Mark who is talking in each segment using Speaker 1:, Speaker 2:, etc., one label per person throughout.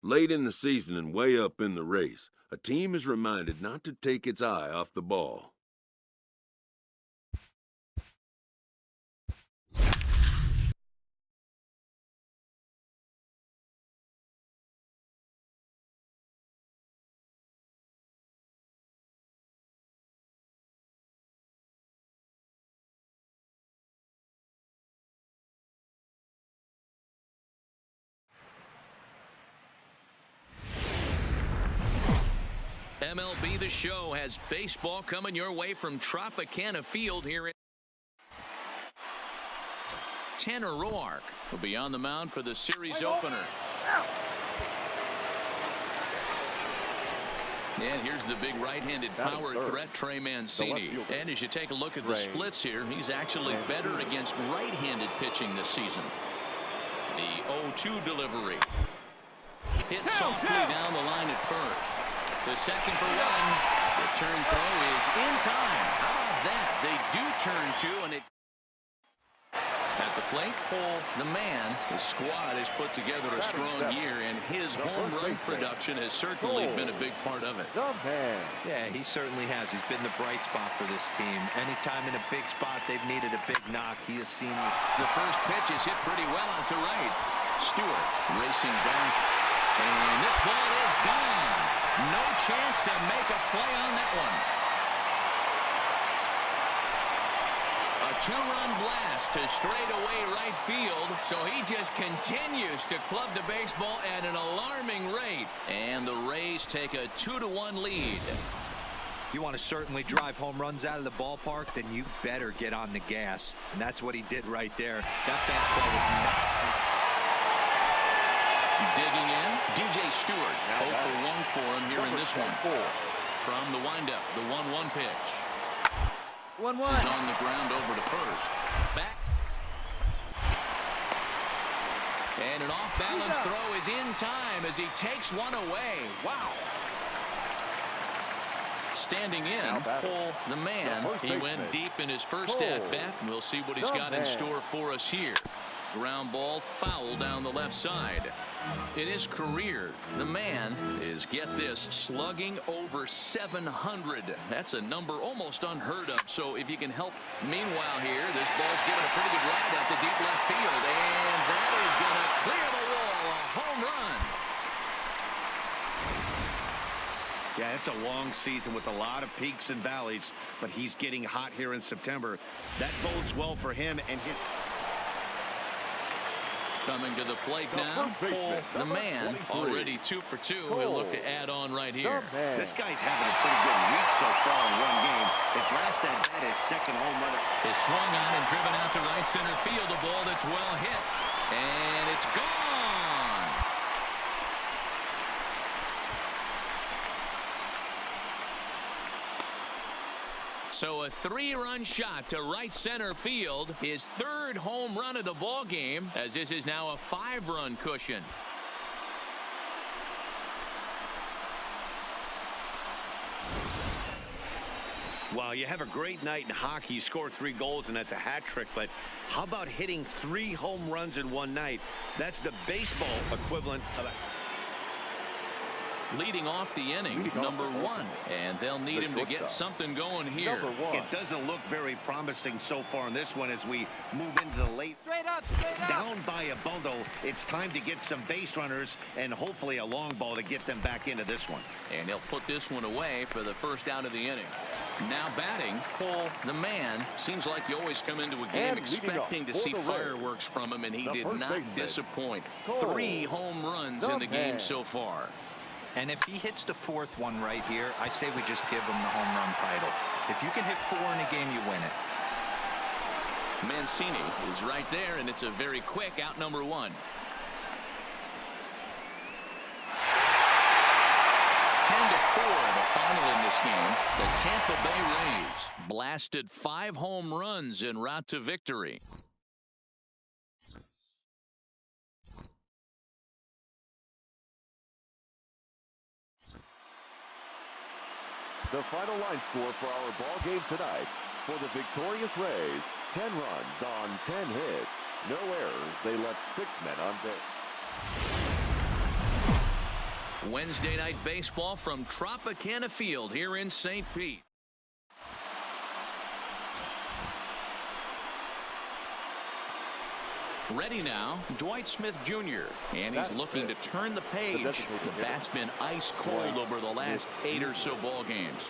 Speaker 1: Late in the season and way up in the race, a team is reminded not to take its eye off the ball.
Speaker 2: MLB The Show has baseball coming your way from Tropicana Field here in Tanner Roark will be on the mound for the series opener. And here's the big right-handed power threat, Trey Mancini. And as you take a look at the splits here, he's actually better against right-handed pitching this season. The 0-2 delivery. Hit softly down the line at first. The second for one. The turn throw is in time. How about that? They do turn two, and it at the plate. The man, his squad has put together a strong year, and his home run production has certainly been a big part of it.
Speaker 3: Yeah, he certainly has. He's been the bright spot for this team. Anytime in a big spot they've needed a big knock, he has seen it.
Speaker 2: The first pitch is hit pretty well out to right. Stewart racing back, and this ball is gone. No chance to make a play on that one. A two-run blast to straightaway right field, so he just continues to club the baseball at an alarming rate. And the Rays take a 2-1 lead.
Speaker 3: You want to certainly drive home runs out of the ballpark, then you better get on the gas. And that's what he did right there. That fastball was nuts.
Speaker 2: Digging in, DJ Stewart. 0 for 1 for him here in this one. From the windup, the 1-1 pitch.
Speaker 3: 1-1.
Speaker 2: He's on the ground over to first. Back. And an off-balance throw is in time as he takes one away. Wow. Standing in, the man. He went deep in his first at-bat. We'll see what he's got in store for us here. Ground ball foul down the left side. In his career, the man is, get this, slugging over 700. That's a number almost unheard of. So if you can help, meanwhile here, this ball's given a pretty good ride out to deep left field. And that is going to clear the wall. A home run.
Speaker 4: Yeah, it's a long season with a lot of peaks and valleys, but he's getting hot here in September. That bodes well for him and his...
Speaker 2: Coming to the plate now, the man, already 2 for 2. He'll look to add on right here.
Speaker 4: This guy's having a pretty good week so far in one game. His last at-bat, his second home run.
Speaker 2: Is swung on and driven out to right center field. A ball that's well hit. And it's gone. So a 3-run shot to right center field. His 3rd home run of the ball game, as this is now a 5-run cushion.
Speaker 4: Well, you have a great night in hockey. You score 3 goals, and that's a hat trick. But how about hitting 3 home runs in one night? That's the baseball equivalent of...
Speaker 2: Leading off the inning, number 1. And they'll need him to get something going here.
Speaker 4: It doesn't look very promising so far in this one as we move into the late.
Speaker 3: Straight up.
Speaker 4: Down by a bundle. It's time to get some base runners and hopefully a long ball to get them back into this one.
Speaker 2: And he'll put this one away for the first out of the inning. Now batting, the man. Seems like you always come into a game expecting to see fireworks from him, and he did not disappoint. 3 home runs in the game so far.
Speaker 3: And if he hits the 4th one right here, I say we just give him the home run title. If you can hit 4 in a game, you win it.
Speaker 2: Mancini is right there, and it's a very quick out number 1. 10-4 the final in this game. The Tampa Bay Rays blasted 5 home runs en route to victory.
Speaker 5: The final line score for our ball game tonight. For the victorious Rays, 10 runs on 10 hits. No errors. They left 6 men on base.
Speaker 2: Wednesday night baseball from Tropicana Field here in St. Pete. Ready now, Dwight Smith Jr. And he's looking to turn the page. The bat's been ice cold over the last 8 or so ball games.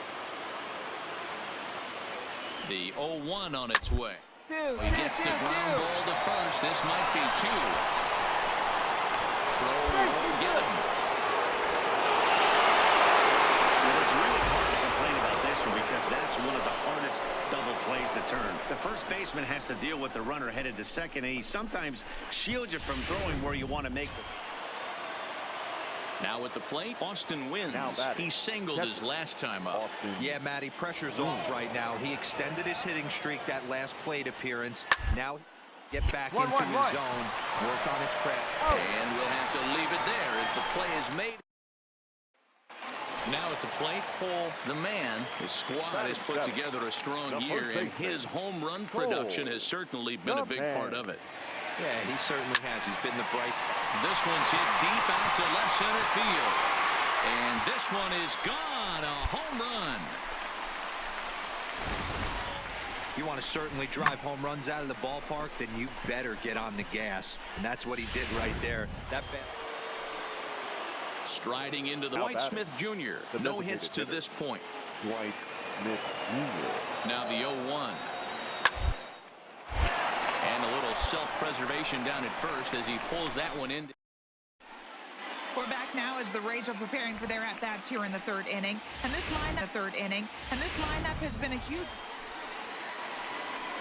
Speaker 2: The 0-1 on its way. He gets the ground ball to first. This might be 2. Throw won't get him.
Speaker 4: Well, it's really hard to complain about this one because that's one of the hardest double plays to turn. The first baseman has to deal with the runner headed to second, and he sometimes shields you from throwing where you want to make the.
Speaker 2: Now at the plate, Austin wins. He singled his last time up.
Speaker 3: Yeah, Matty, pressure's off right now. He extended his hitting streak that last plate appearance. Now get back into his zone, work on his craft.
Speaker 2: And we'll have to leave it there as the play is made. Now at the plate, the man, his squad has put together a strong year, and his home run production has certainly been a big part of it.
Speaker 3: Yeah, he certainly has. He's been the bright.
Speaker 2: This one's hit deep out to left center field. And this one is gone. A home run.
Speaker 3: You want to certainly drive home runs out of the ballpark, then you better get on the gas. And that's what he did right there. That
Speaker 2: striding into the Dwight Smith Jr. No hits to this point.
Speaker 5: Dwight Smith Jr.
Speaker 2: Now the 0-1. And a little self-preservation down at first as he pulls that one in.
Speaker 6: We're back now as the Rays are preparing for their at-bats here in the third inning. And this lineup has been a huge.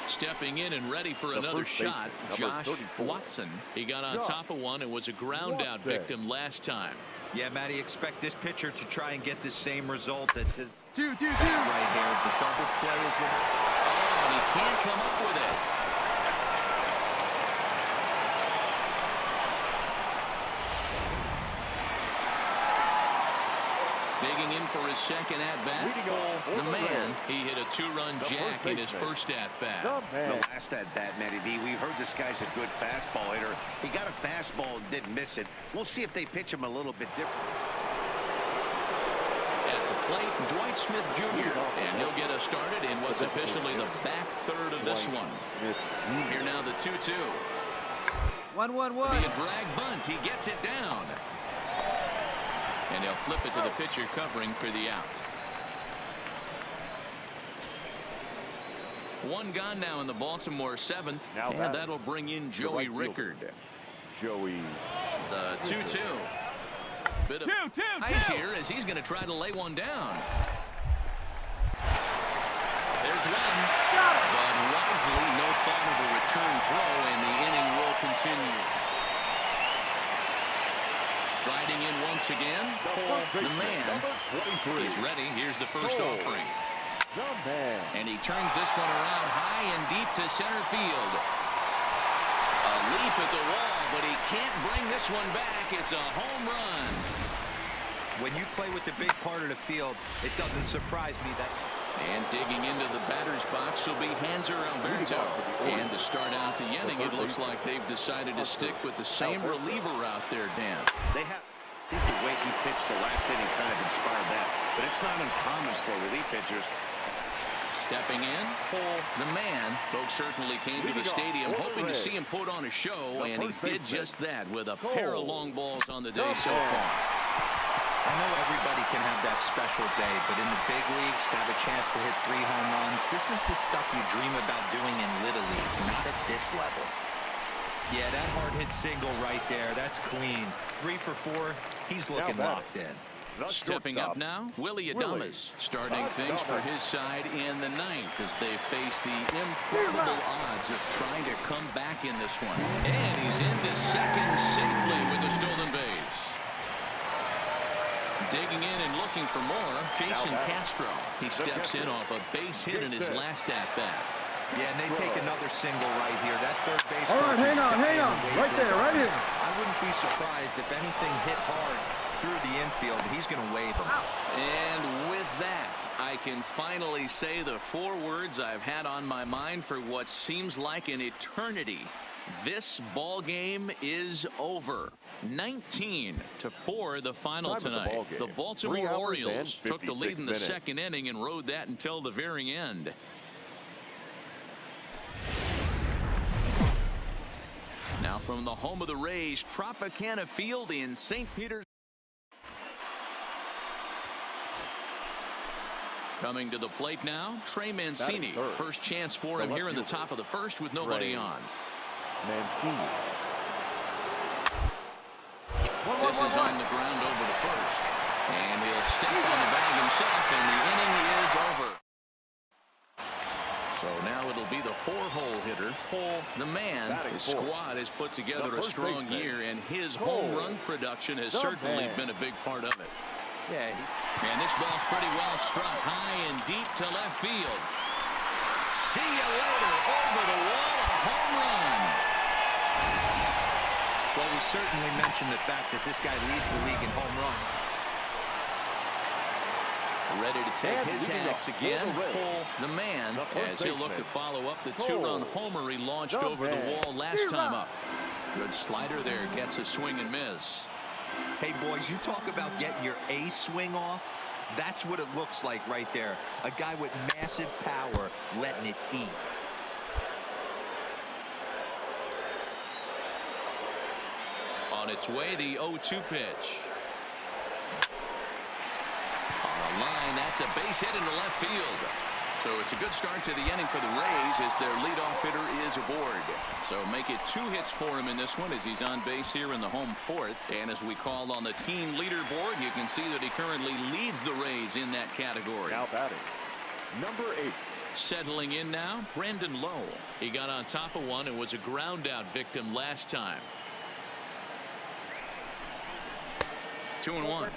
Speaker 2: Stepping in and ready for another shot, Josh Watson. He got on top of one and was a ground-out victim last time.
Speaker 3: Yeah, Matty, expect this pitcher to try and get the same result. That's his
Speaker 6: 2-2-2
Speaker 3: right here. The double play is in.
Speaker 2: Oh, and he can't come up with it. Digging in for his second at-bat. The man, he hit a 2-run jack in his first at-bat.
Speaker 4: The last at-bat, Matty D, we heard this guy's a good fastball hitter. He got a fastball and didn't miss it. We'll see if they pitch him a little bit different.
Speaker 2: At the plate, Dwight Smith Jr. And he'll get us started in what's officially the back third of this one. Here now the 2-2.
Speaker 6: 1-1-1.
Speaker 2: Be a drag bunt. He gets it down. And he'll flip it to the pitcher covering for the out. One gone now in the Baltimore seventh. And that'll bring in Joey Rickard.
Speaker 5: Joey.
Speaker 2: The 2-2. Bit of ice here as he's going to try to lay one down. There's one. But wisely, no thought of a return throw, and the inning will continue. Riding in once again, the man. He's ready. Here's the first offering. And he turns this one around high and deep to center field. A leap at the wall, but he can't bring this one back. It's a home run.
Speaker 3: When you play with the big part of the field, it doesn't surprise me that.
Speaker 2: And digging into the batter's box will be Hanser Alberto. And to start out the inning, it looks like they've decided to stick with the same reliever out there, Dan.
Speaker 4: They have. I think the way he pitched the last inning kind of inspired that. But it's not uncommon for relief pitchers.
Speaker 2: Stepping in, the man. Folks certainly came to the stadium hoping to see him put on a show, and he did just that with a pair of long balls on the day so far.
Speaker 3: I know everybody can have that special day, but in the big leagues, to have a chance to hit 3 home runs, this is the stuff you dream about doing in Little League, not at this level. Yeah, that hard hit single right there, that's clean. 3 for 4, he's looking locked in.
Speaker 2: Stepping up now, Willie Adames starting things for his side in the ninth as they face the improbable odds of trying to come back in this one. And he's into second safely with a stolen base. Digging in and looking for more, Jason Castro. He steps in off a base hit in his last at-bat.
Speaker 3: Yeah, and they take another single right here. That third base.
Speaker 7: All right, hang on. Right there, right here.
Speaker 3: I wouldn't be surprised if anything hit hard through the infield. He's going to wave him.
Speaker 2: And with that, I can finally say the 4 words I've had on my mind for what seems like an eternity. This ball game is over. 19-4 the final
Speaker 5: Time of the
Speaker 2: tonight.
Speaker 5: ball game,
Speaker 2: The
Speaker 5: 3
Speaker 2: Baltimore
Speaker 5: hours
Speaker 2: Orioles
Speaker 5: and
Speaker 2: took the lead in the
Speaker 5: 56
Speaker 2: second inning and rode that until the very end. Now from the home of the Rays, Tropicana Field in St. Petersburg. Coming to the plate now, Trey Mancini. First chance for him here in the top of the first with nobody on.
Speaker 5: Mancini.
Speaker 2: This is on the ground over to first. And he'll step on the bag himself, and the inning is over. So now it'll be the 4-hole hitter, Cole, the man. His squad has put together a strong year, and his home run production has certainly been a big part of it.
Speaker 3: Yeah.
Speaker 2: And this ball's pretty well struck high and deep to left field. See you later. Over the wall, a home run.
Speaker 3: Well, we certainly mentioned the fact that this guy leads the league in home runs.
Speaker 2: Ready to take his hacks again. Cole, the man, as he'll look to follow up the 2-run homer he launched over the wall last time up. Good slider there, gets a swing and miss.
Speaker 3: Hey, boys, you talk about getting your A swing off. That's what it looks like right there. A guy with massive power letting it eat.
Speaker 2: On its way, the 0-2 pitch. On the line, that's a base hit into left field. So it's a good start to the inning for the Rays as their leadoff hitter is aboard. So make it 2 hits for him in this one as he's on base here in the home 4th. And as we call on the team leaderboard, you can see that he currently leads the Rays in that category.
Speaker 5: Now batting, number 8.
Speaker 2: Settling in now, Brandon Lowe. He got on top of one and was a ground out victim last time. 2-1.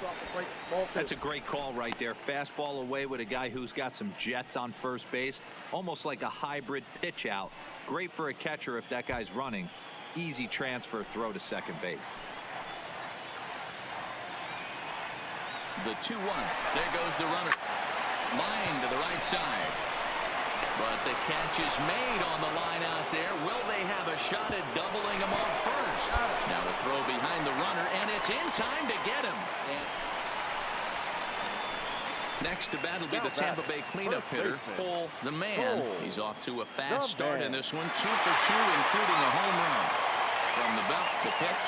Speaker 3: That's a great call right there. Fastball away with a guy who's got some jets on first base. Almost like a hybrid pitch out. Great for a catcher if that guy's running. Easy transfer throw to second base.
Speaker 2: The 2-1. There goes the runner. Line to the right side. But the catch is made on the line out there. Will they have a shot at doubling him off first? Now a throw behind the runner, and it's in time to get him. Next to bat will be the Tampa Bay cleanup hitter, Cole, the man. He's off to a fast start in this one. 2 for 2, including a home run. From the belt, the pitch.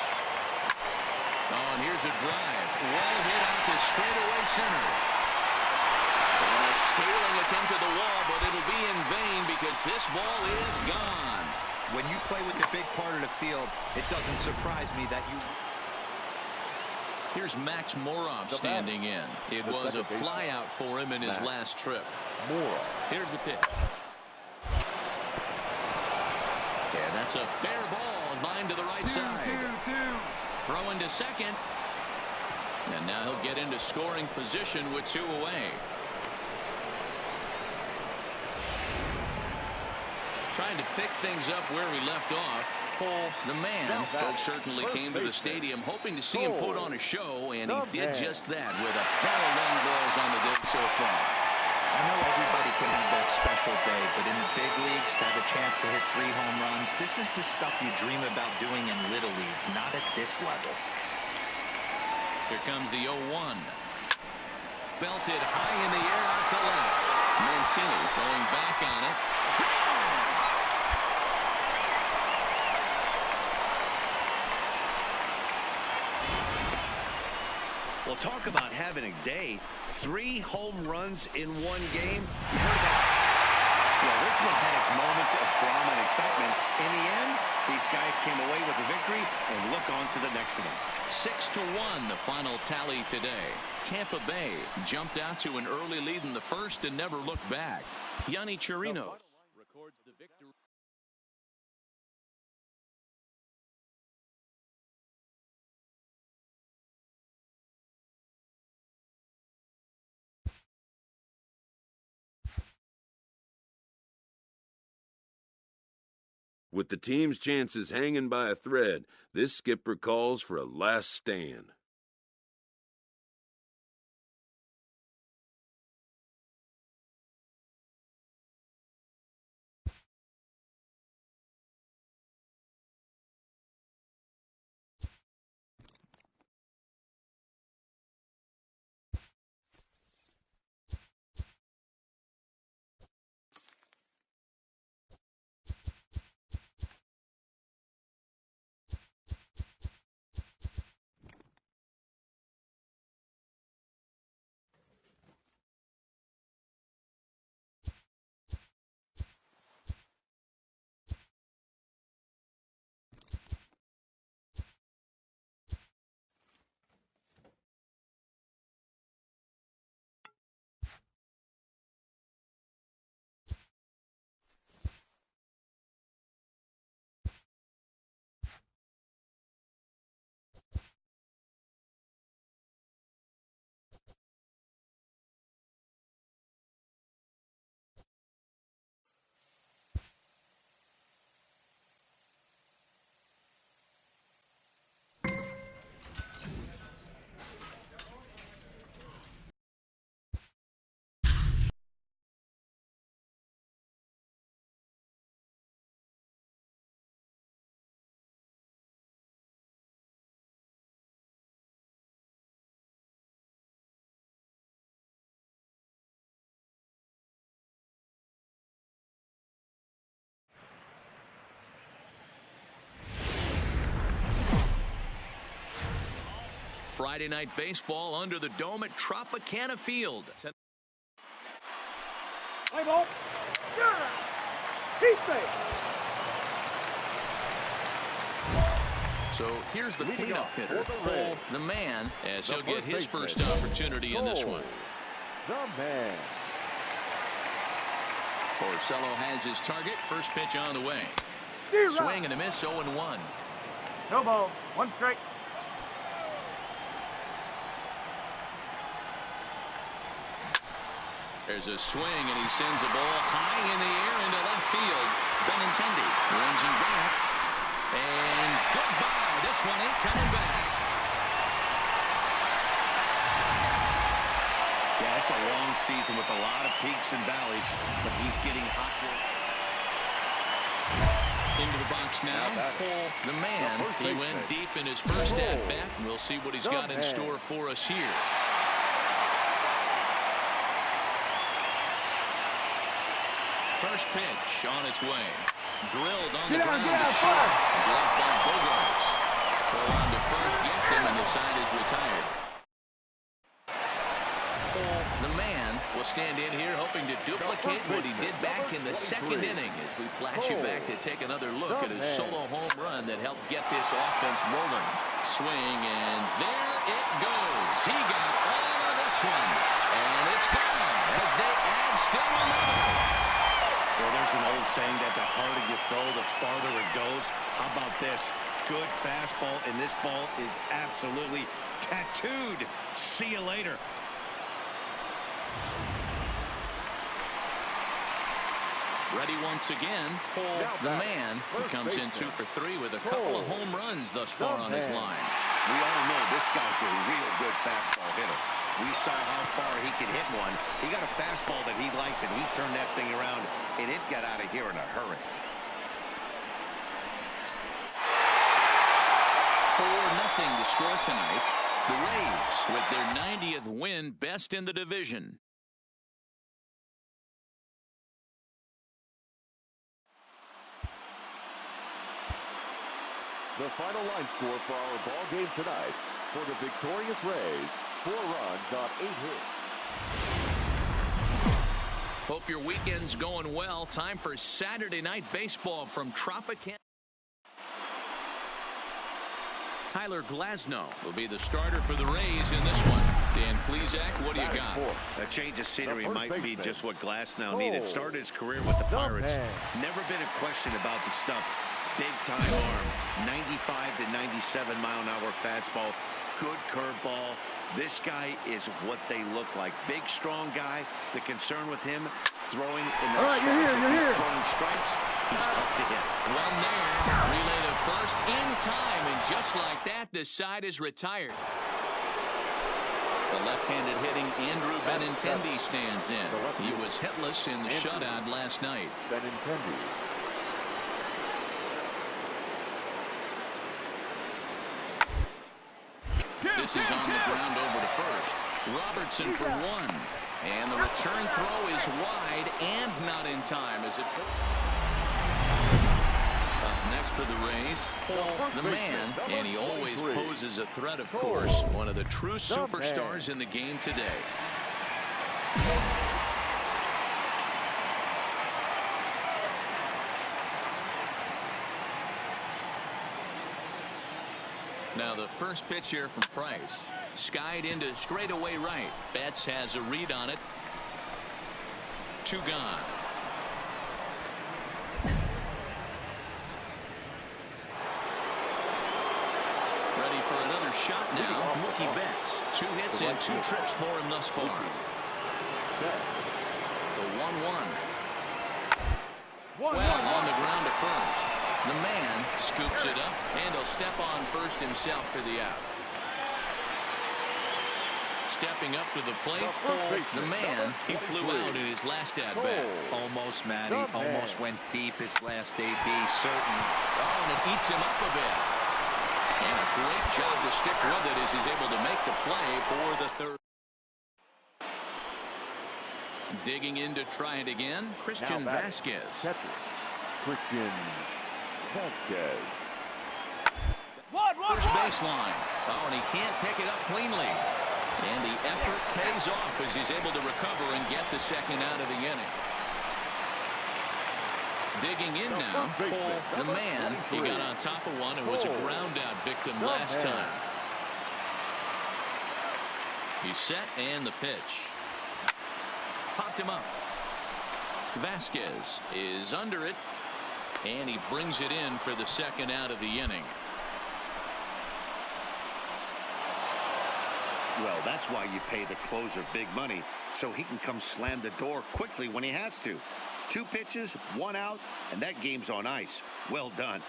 Speaker 2: Oh, and here's a drive. Well hit out to straightaway center. And a scaling attempt to the wall, but it'll be in vain because this ball is gone.
Speaker 3: When you play with the big part of the field, it doesn't surprise me that you...
Speaker 2: Here's Max Morov standing in. It was a flyout for him in his last trip. Here's the pitch. Yeah, that's a fair ball. Line to the right side. Throwing to second. And now he'll get into scoring position with 2 away. Trying to pick things up where we left off. Cole, the man. Folks certainly came to the stadium hoping to see him put on a show, and he did just that with a pair of long balls on the day so far.
Speaker 3: I know everybody can have that special day, but in the big leagues, to have a chance to hit 3 home runs, this is the stuff you dream about doing in Little League, not at this level.
Speaker 2: Here comes the 0-1. Belted high in the air out to left. Mancini going back on it.
Speaker 4: Well, talk about having a day. 3 home runs in 1 game. You heard that? Well, this one had its moments of drama and excitement. In the end, these guys came away with the victory and look on to the next one.
Speaker 2: 6-1 the final tally today. Tampa Bay jumped out to an early lead in the first and never looked back. Yonny Chirinos records the victory.
Speaker 1: With the team's chances hanging by a thread, this skipper calls for a last stand.
Speaker 2: Friday Night Baseball under the dome at Tropicana Field.
Speaker 7: Play ball. Keep safe.
Speaker 2: So here's the cleanup hitter, Cole, the man, as he'll get his first opportunity in this one.
Speaker 5: The man.
Speaker 2: Porcello has his target. First pitch on the way. Swing and a miss, 0-1.
Speaker 7: No ball. One strike.
Speaker 2: There's a swing, and he sends a ball high in the air into left field. Benintendi ranging back. And goodbye. This one ain't coming back.
Speaker 4: Yeah, it's a long season with a lot of peaks and valleys, but he's getting hot.
Speaker 2: Into the box now, Cole, the man. He went deep in his first at-bat, and we'll see what he's got in store for us here. First pitch on its way. Drilled on the ground to short. Blocked by Hoberts. Throw on to first, gets him, and the side is retired. The man will stand in here hoping to duplicate what he did back in the second inning as we flash you back to take another look at his solo home run that helped get this offense rolling. Swing, and there it goes. He got all of this one, and it's gone as they add still another.
Speaker 4: Well, there's an old saying that the harder you throw, the farther it goes. How about this? Good fastball, and this ball is absolutely tattooed. See you later.
Speaker 2: Ready once again, Cole, the man, who comes in 2 for 3 with a couple of home runs thus far on his line.
Speaker 4: We all know this guy's a real good fastball hitter. We saw how far he could hit one. He got a fastball that he liked, and he turned that thing around, and it got out of here in a hurry.
Speaker 2: 4-0 to score tonight. The Rays with their 90th win, best in the division.
Speaker 5: The final line score for our ball game tonight. For the victorious Rays, 4 runs on 8 hits.
Speaker 2: Hope your weekend's going well. Time for Saturday Night Baseball from Tropicana. Tyler Glasnow will be the starter for the Rays in this one. Dan Plesac, what do you got?
Speaker 4: A change of scenery might be just what Glasnow needed. Started his career with the Pirates. Never been a question about the stuff. Big-time arm, 95 to 97 mile-an-hour fastball, good curveball. This guy is what they look like. Big, strong guy. The concern with him, throwing in the throwing strikes, he's tough to hit.
Speaker 2: One there, relay to first in time, and just like that, the side is retired. The left-handed hitting Andrew Benintendi stands in. He was hitless in the shutout last night.
Speaker 5: Benintendi.
Speaker 2: This is on the ground over to first. Robertson for 1. And the return throw is wide and not in time as it... Up next for the Rays, Cole, the man, and he always poses a threat, of course. One of the true superstars in the game today. Now the first pitch here from Price. Skied into straightaway right. Betts has a read on it. 2 gone. Ready for another shot now. Mookie Betts. 2 hits and 2 trips for him thus far. The 1-1. Well on the ground to first. The man scoops it up, and he'll step on first himself for the out. Stepping up to the plate, the man, he flew out in his last at-bat.
Speaker 3: Almost, Matty. Almost went deep his last AB, certain.
Speaker 2: Oh, and it eats him up a bit. And a great job to stick with it as he's able to make the play for the third. Digging in to try it again, Christian Vasquez.
Speaker 5: Christian Vasquez.
Speaker 2: First baseline. Oh, and he can't pick it up cleanly. And the effort pays off as he's able to recover and get the second out of the inning. Digging in now, the man. He got on top of one and was a ground out victim last time. He's set and the pitch. Popped him up. Vasquez is under it, and he brings it in for the second out of the inning.
Speaker 4: Well, that's why you pay the closer big money, so he can come slam the door quickly when he has to. 2 pitches, 1 out, and that game's on ice. Well done.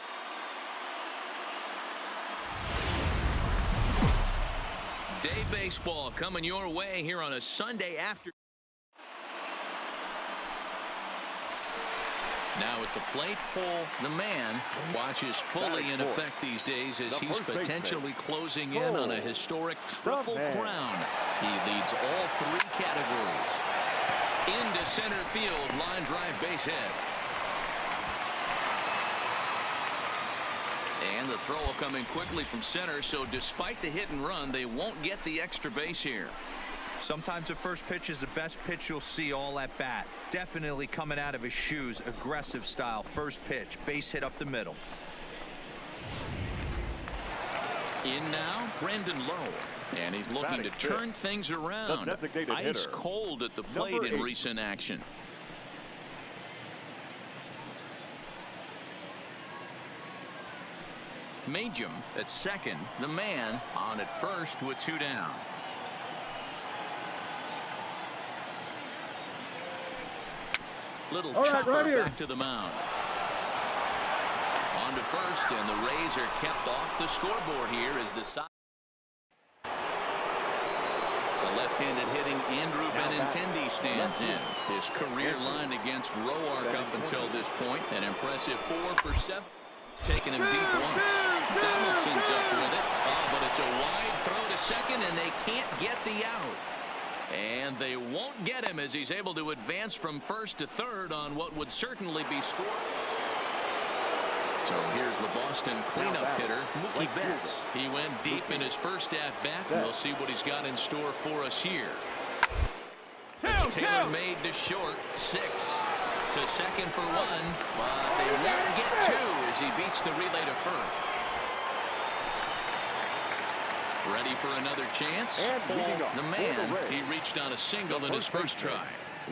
Speaker 2: Day baseball coming your way here on a Sunday afternoon. Now at the plate, the man watches fully in effect these days as he's potentially closing in on a historic triple crown. He leads all 3 categories. Into center field, line drive, base hit. And the throw coming quickly from center, so despite the hit and run, they won't get the extra base here.
Speaker 3: Sometimes the first pitch is the best pitch you'll see all at bat. Definitely coming out of his shoes, aggressive style. First pitch, base hit up the middle.
Speaker 2: In now, Brandon Lowe. And he's looking to turn things around. Ice cold at the plate in recent action. Majum at second. The man on at first with 2 down. Little chopper back to the mound. On to first, and the Rays are kept off the scoreboard here as the side. The left-handed hitting Andrew Benintendi stands in. His career line against Roark up until this point. An impressive 4 for 7. Taking him deep once. Donaldson's up with it. Oh, but it's a wide throw to second, and they can't get the out. And they won't get him as he's able to advance from first to third on what would certainly be scored. So here's the Boston cleanup hitter, Mookie Betts. He went deep in his first at-bat, and we'll see what he's got in store for us here. It's tailor-made to short, 6. To second for 1, but they won't get 2 as he beats the relay to first. Ready for another chance? The man, he reached on a single in his first try.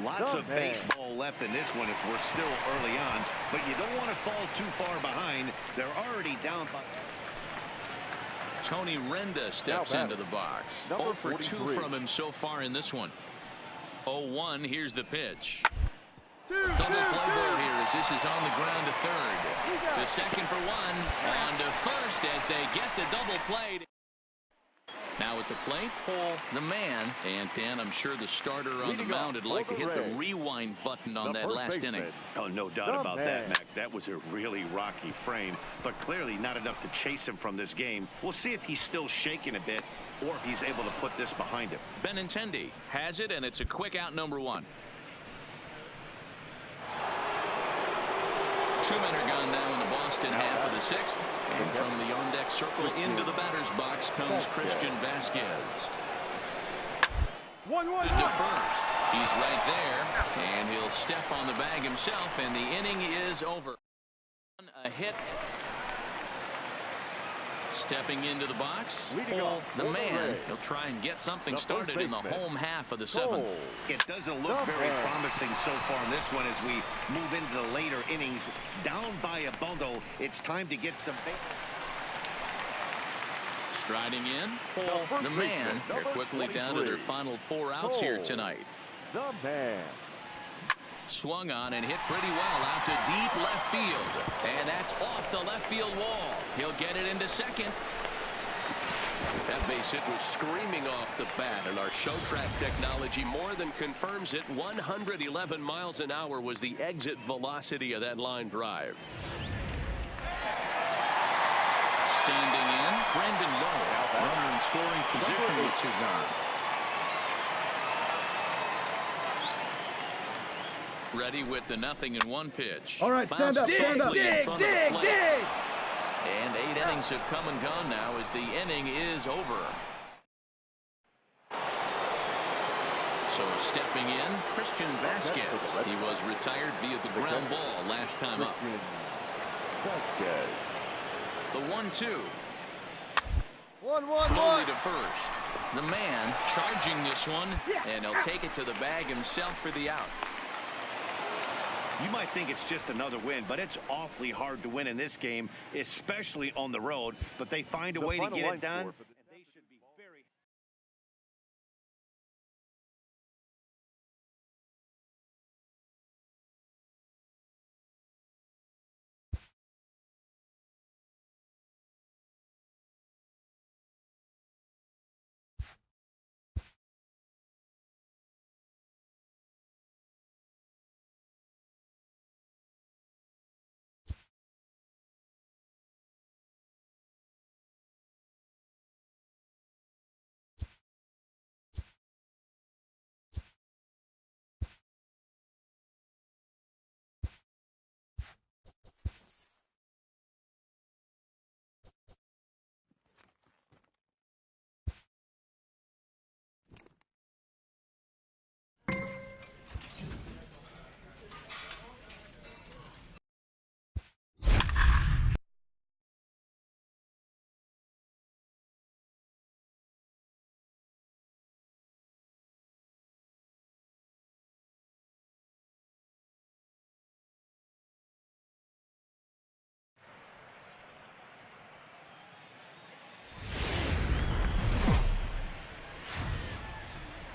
Speaker 4: Lots of baseball left in this one if we're still early on, but you don't want to fall too far behind. They're already down by.
Speaker 2: Tony Renda steps into the box. 0 for 2 from him so far in this one. 0-1, here's the pitch. Double play ball here as this is on the ground to third. To second for 1, on to first as they get the double play. Now at the plate, the man, and Dan, I'm sure the starter on the mound would like to hit the rewind button on that last inning.
Speaker 4: Oh, no doubt about that, Mac. That was a really rocky frame, but clearly not enough to chase him from this game. We'll see if he's still shaking a bit or if he's able to put this behind him.
Speaker 2: Benintendi has it, and it's a quick out, number 1. 2 men are gone now in the Boston half of the 6th. And from the on-deck circle into the batter's box comes Christian Vasquez.
Speaker 7: 1-1.
Speaker 2: To first. He's right there, and he'll step on the bag himself, and the inning is over. A hit. Stepping into the box, the man. He'll try and get something started in the home half of the 7th.
Speaker 4: It doesn't look very promising so far in this one as we move into the later innings. Down by a bundle, it's time to get some.
Speaker 2: Striding in, the man. They're quickly down to their final 4 outs here tonight.
Speaker 5: The man.
Speaker 2: Swung on and hit pretty well out to deep left field. And that's off the left field wall. He'll get it into second.
Speaker 8: That base hit was screaming off the bat, and our show track technology more than confirms it. 111 miles an hour was the exit velocity of that line drive.
Speaker 2: Standing in, Brandon Lowe. Runner in scoring position with 2 gone. Ready with the 0-1 pitch.
Speaker 7: All right, stand up, stand up.
Speaker 2: Dig. And 8 innings have come and gone now as the inning is over. So stepping in, Christian Vasquez. He was retired via the ground ball last time up. The 1-2.
Speaker 9: 1-1-1.
Speaker 2: Slowly to first. The man charging this one, and he'll take it to the bag himself for the out.
Speaker 4: You might think it's just another win, but it's awfully hard to win in this game, especially on the road. But they find a way to get it done. They should be very...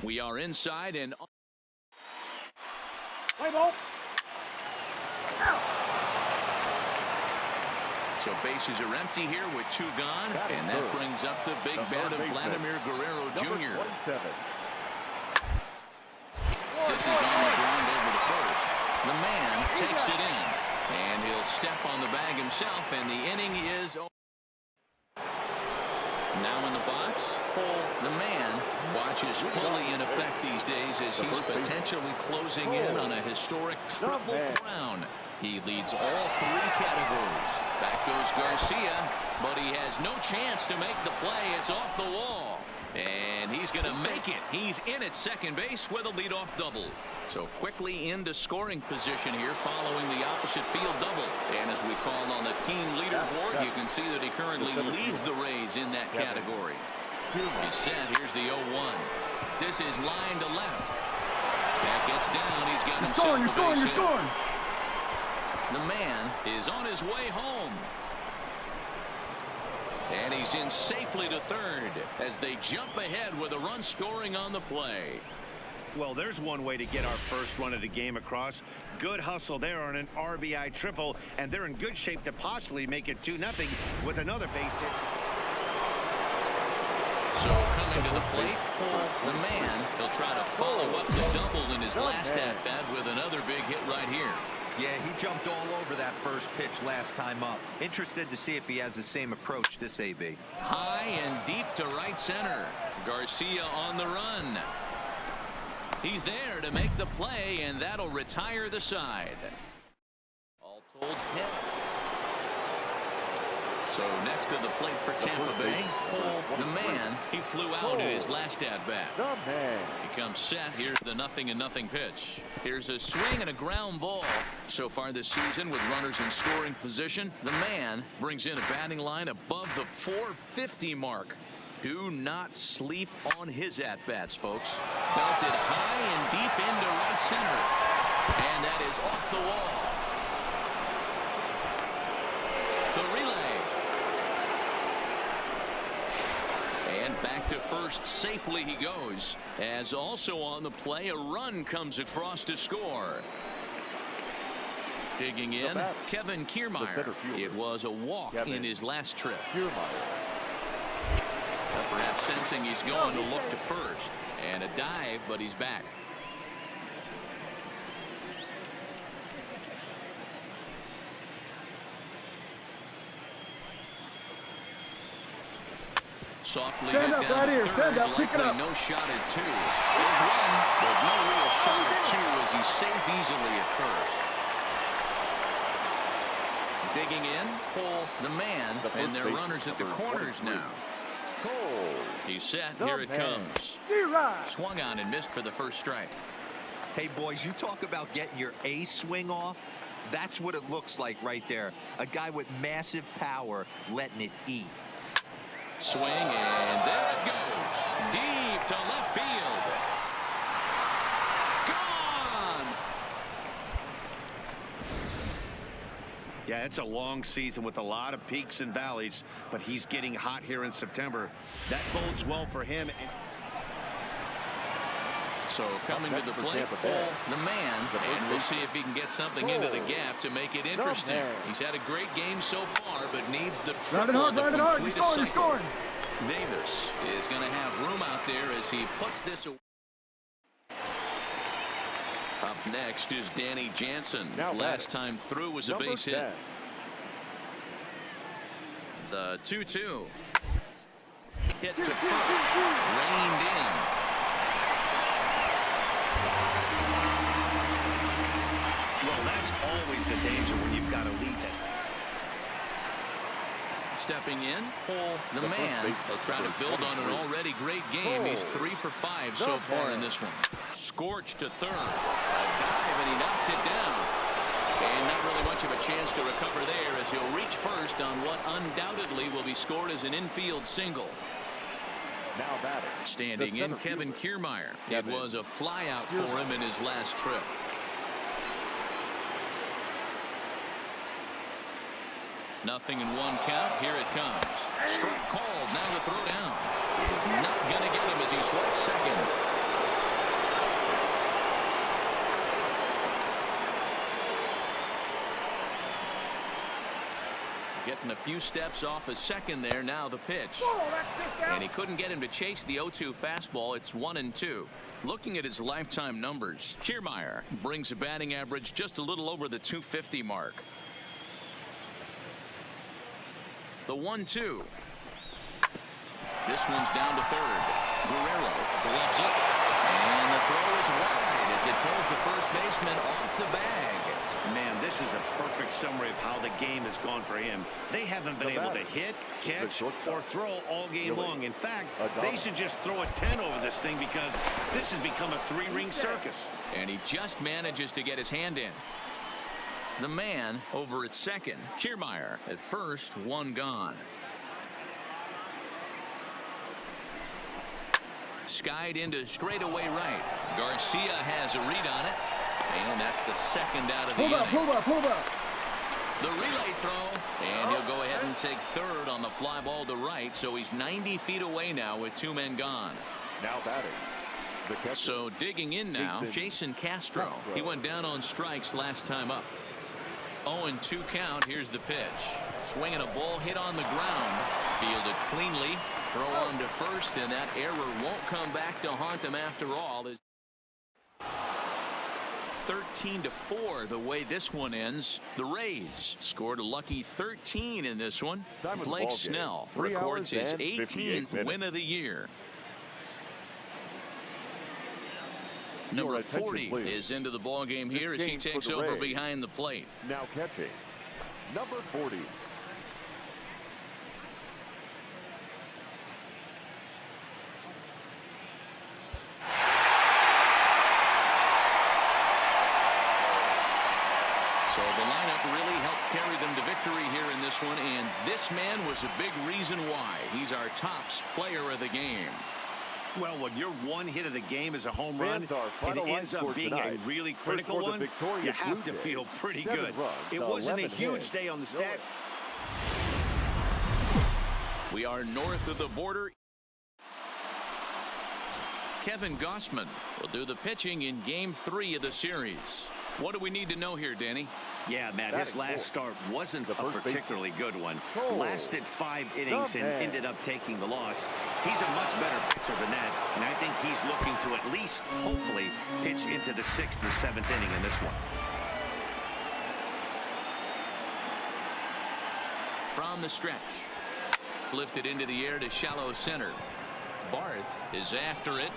Speaker 2: We are inside and
Speaker 7: Play ball.
Speaker 2: so bases are empty here with 2 gone, and that brings up the big bat of Vladimir Guerrero Jr. This is on the ground over to first. The man takes it in, and he'll step on the bag himself, and the inning is over. Now in the box, the man watches fully in effect these days as he's potentially closing in on a historic triple crown. He leads all 3 categories. Back goes Garcia, but he has no chance to make the play. It's off the wall. And he's going to make it. He's in at second base with a leadoff double. So quickly into scoring position here following the opposite field double. And as we call on the team leaderboard, you can see that he currently leads the Rays in that category. He's set. Here's the 0-1. This is line to left. That gets down. He's got himself a base hit. The man is on his way home. And he's in safely to third as they jump ahead with a run scoring on the play.
Speaker 4: Well, there's one way to get our first run of the game across. Good hustle there on an RBI triple, and they're in good shape to possibly make it 2-0 with another base hit.
Speaker 2: So coming to the plate, the man, he'll try to follow up the double in his last at-bat with another big hit right here.
Speaker 3: Yeah, he jumped all over that first pitch last time up. Interested to see if he has the same approach this AB.
Speaker 2: High and deep to right center. Garcia on the run. He's there to make the play, and that'll retire the side. All told, 10. So next to the plate for Tampa Bay, the man, he flew out in his last at-bat. He comes set. Here's the 0-0 pitch. Here's a swing and a ground ball. So far this season with runners in scoring position, the man brings in a batting line above the 450 mark. Do not sleep on his at-bats, folks. Belted high and deep into right center. And that is off the wall. The relay. And back to first safely he goes. As also on the play, a run comes across to score. Digging in, Kevin Kiermaier. It was a walk in his last trip. Perhaps sensing he's going to look to first. And a dive, but he's back. Softly hit down
Speaker 7: right here.
Speaker 2: third,
Speaker 7: Stand up. Pick it
Speaker 2: likely
Speaker 7: up.
Speaker 2: no shot at 2. There's one, but no real shot at 2 as he's safe easily at first. Digging in, pull the man, and they're runners at the corners now. He's set. Here it comes. Swung on and missed for the first strike.
Speaker 3: Hey, boys, you talk about getting your A swing off. That's what it looks like right there. A guy with massive power letting it eat.
Speaker 2: Swing, and there it goes. Deep to left field. Gone!
Speaker 4: Yeah, it's a long season with a lot of peaks and valleys, but he's getting hot here in September. That bodes well for him.
Speaker 2: So coming to the plate, the man, and we'll see if he can get something into the gap to make it interesting. He's had a great game so far, but needs the triple to complete a cycle. Davis is going to have room out there as he puts this away. Up next is Danny Jansen. Last time through was a base hit. The 2-2. Hit to first. Reined in.
Speaker 4: Well, that's always the danger when you've got a lead.
Speaker 2: Stepping in, pull the man. They'll try to build on an already great game. He's 3 for 5 so far in this one. Scorched to third. A dive, and he knocks it down. And not really much of a chance to recover there as he'll reach first on what undoubtedly will be scored as an infield single.
Speaker 5: Now batting.
Speaker 2: Standing in, Kevin Kiermaier. It was a flyout for him in his last trip. Nothing in one count. Here it comes. Strike called. Now the throw down. He's not going to get him as he swipes second. Getting a few steps off his second there. Now the pitch. And he couldn't get him to chase the 0-2 fastball. It's 1-2. Looking at his lifetime numbers, Kiermaier brings a batting average just a little over the 250 mark. The 1-2. This one's down to third. Guerrero gloves up. And the throw is wide as it pulls the first baseman off the bag.
Speaker 4: Man, this is a perfect summary of how the game has gone for him. They haven't been able to hit, catch, or throw all game long. In fact, they should just throw a 10 over this thing because this has become a 3-ring circus.
Speaker 2: And he just manages to get his hand in. The man over at second. Kiermaier at first, one gone. Skied into straightaway right. Garcia has a read on it. And that's the second out of the inning.
Speaker 7: Hold up.
Speaker 2: The relay throw. And he'll go ahead and take third on the fly ball to right. So he's 90 feet away now with 2 men gone.
Speaker 5: Now batting.
Speaker 2: So digging in now, Jason Castro. He went down on strikes last time up. 0-2 count. Here's the pitch. Swinging a ball hit on the ground. Fielded cleanly. Throw on to first, and that error won't come back to haunt him after all. 13-4 the way this one ends. The Rays scored a lucky 13 in this one. Blake Snell records his 18th win of the year. Number 40 is into the ball game here as he takes over behind the plate.
Speaker 5: Now catching, number 40.
Speaker 2: So the lineup really helped carry them to victory here in this one, and this man was a big reason why. He's our top player of the game.
Speaker 4: Well, when your one hit of the game is a home run, and it ends up being a really critical one, you have to feel pretty good. It wasn't a huge day on the stats.
Speaker 2: We are north of the border. Kevin Gausman will do the pitching in Game 3 of the series. What do we need to know here, Danny?
Speaker 4: Yeah, Matt, his last start wasn't a particularly good one. Lasted 5 innings and ended up taking the loss. He's a much better pitcher than that, and I think he's looking to at least, hopefully, pitch into the 6th or 7th inning in this one.
Speaker 2: From the stretch. Lifted into the air to shallow center. Barth is after it.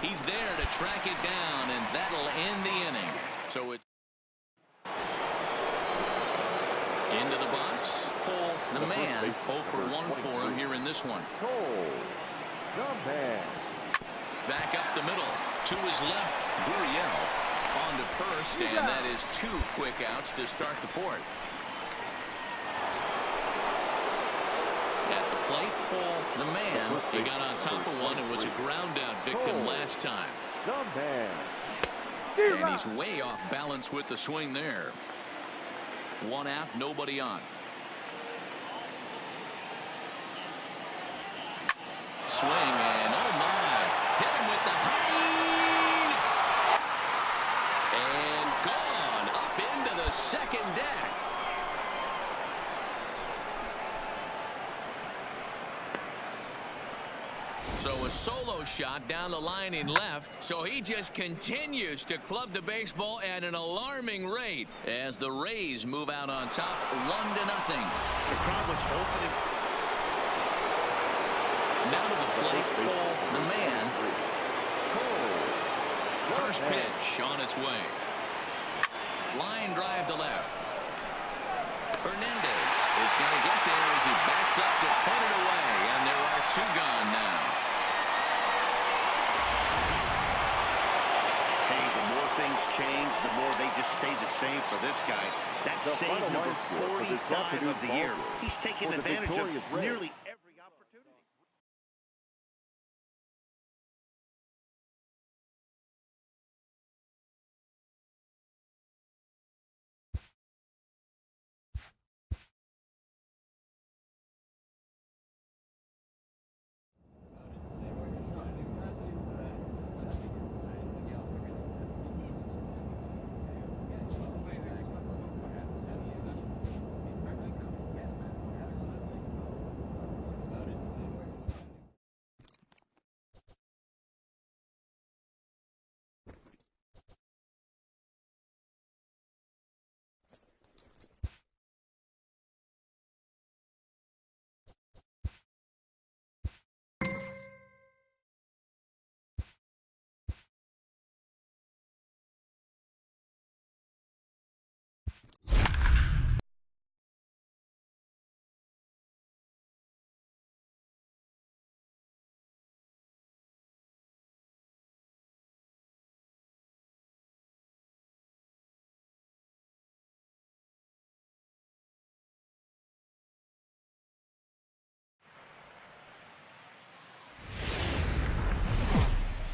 Speaker 2: He's there to track it down, and that'll end the inning. So it's man. 0 for 1 for him here in this one.
Speaker 5: The man.
Speaker 2: Back up the middle to his left. Gurriel on to first, and that is 2 quick outs to start the fourth. At the plate, Paul, the man. He got on top of one and was a ground out victim last time.
Speaker 5: The man.
Speaker 2: And he's way off balance with the swing there. 1 out, nobody on. Swing, and oh my, hit him with the high, and gone up into the second deck. So a solo shot down the line in left, so he just continues to club the baseball at an alarming rate as the Rays move out on top 1-0.
Speaker 4: The crowd was hoping.
Speaker 2: Now to the plate, Cole, the man. First pitch on its way. Line drive to left. Hernandez is going to get there as he backs up to put it away, and there are 2 gone now.
Speaker 4: Hey, the more things change, the more they just stay the same for this guy. That's save number 45 of the year. He's taking advantage of nearly every opportunity.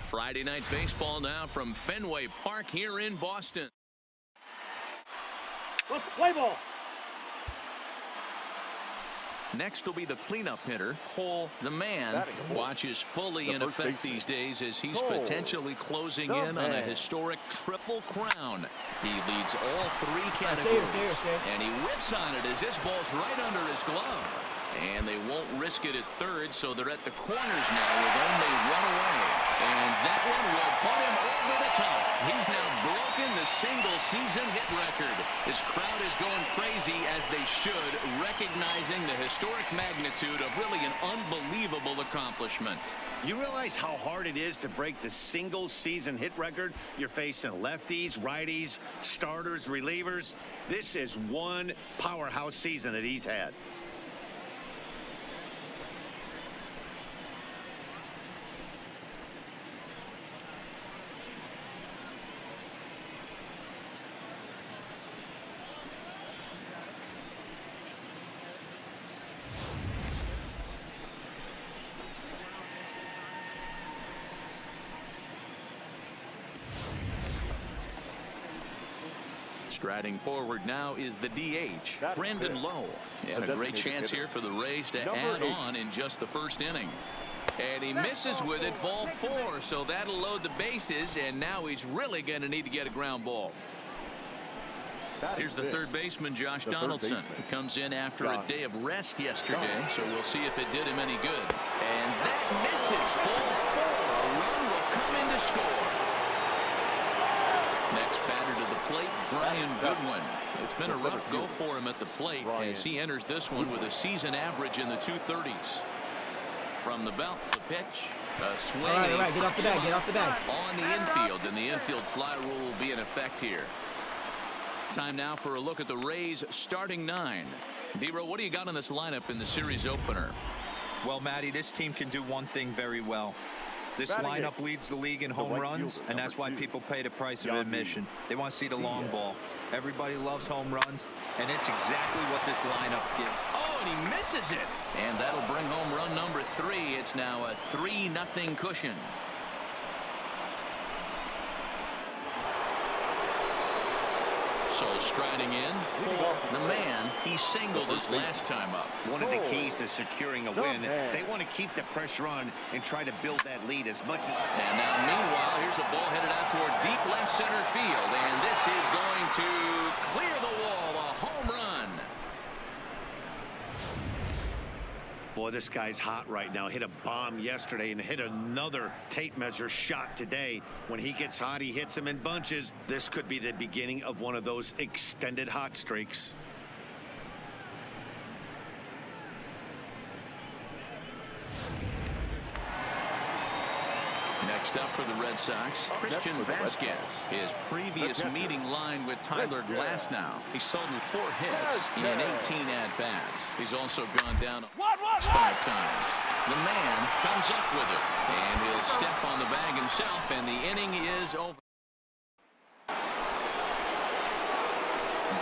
Speaker 2: Friday Night Baseball now from Fenway Park here in Boston.
Speaker 7: Play ball.
Speaker 2: Next will be the cleanup hitter, Cole, the man. Watch is fully in effect these days as he's potentially closing in on a historic triple crown. He leads all 3 categories, and he whips on it as this ball's right under his glove. And they won't risk it at third, so they're at the corners now with only 1 away. And that one will put him over the top. He's now broken the single-season hit record. His crowd is going crazy, as they should, recognizing the historic magnitude of really an unbelievable accomplishment.
Speaker 4: You realize how hard it is to break the single-season hit record? You're facing lefties, righties, starters, relievers. This is one powerhouse season that he's had.
Speaker 2: Striding forward now is the DH, Brandon Lowe. And a great chance here for the Rays to add on in just the first inning. And he misses with it, ball 4, so that'll load the bases, and now he's really going to need to get a ground ball. Here's the third baseman, Josh Donaldson. He comes in after a day of rest yesterday, so we'll see if it did him any good. And that misses, ball 4. A run will come in to score. Next batter to the plate, Brian Goodwin. It's been a rough go for him at the plate as he enters this one with a season average in the 230s. From the belt, the pitch, a swing.
Speaker 9: All right, get off the bag, get off the bag.
Speaker 2: On the infield, and the infield fly rule will be in effect here. Time now for a look at the Rays' starting 9. D-Row, what do you got on this lineup in the series opener?
Speaker 3: Well, Matty, this team can do one thing very well. This lineup leads the league in home runs, and that's why people pay the price of admission. They want to see the long ball. Everybody loves home runs, and it's exactly what this lineup gives.
Speaker 2: Oh, and he misses it. And that'll bring home run number 3. It's now a 3-0 cushion. So striding in for the man, he singled his last time up.
Speaker 4: One of the keys to securing a win, they want to keep the pressure on and try to build that lead as much as...
Speaker 2: And now meanwhile, here's a ball headed out toward deep left center field, and this is going to clear the wall, a home run.
Speaker 4: Boy, this guy's hot right now. Hit a bomb yesterday and hit another tape measure shot today. When he gets hot, he hits them in bunches. This could be the beginning of one of those extended hot streaks.
Speaker 2: Next up for the Red Sox, Christian Vasquez. His previous meeting line with Tyler Glasnow. He's totaled 4 hits in 18 at-bats. He's also gone down 5 times. The man comes up with it, and he'll step on the bag himself, and the inning is over.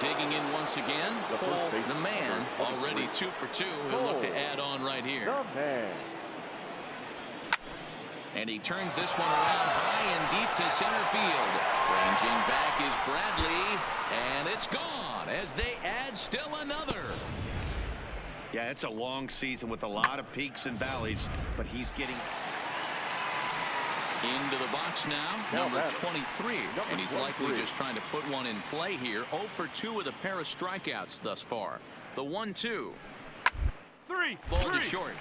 Speaker 2: Digging in once again, the man, already 2 for 2. He'll look to add on right here. And he turns this one around high and deep to center field. Ranging back is Bradley, and it's gone as they add still another.
Speaker 4: Yeah, it's a long season with a lot of peaks and valleys, but he's getting
Speaker 2: into the box now, number 23, and he's likely just trying to put one in play here. 0 for 2 with a pair of strikeouts thus far. The 1-2. Ball to short.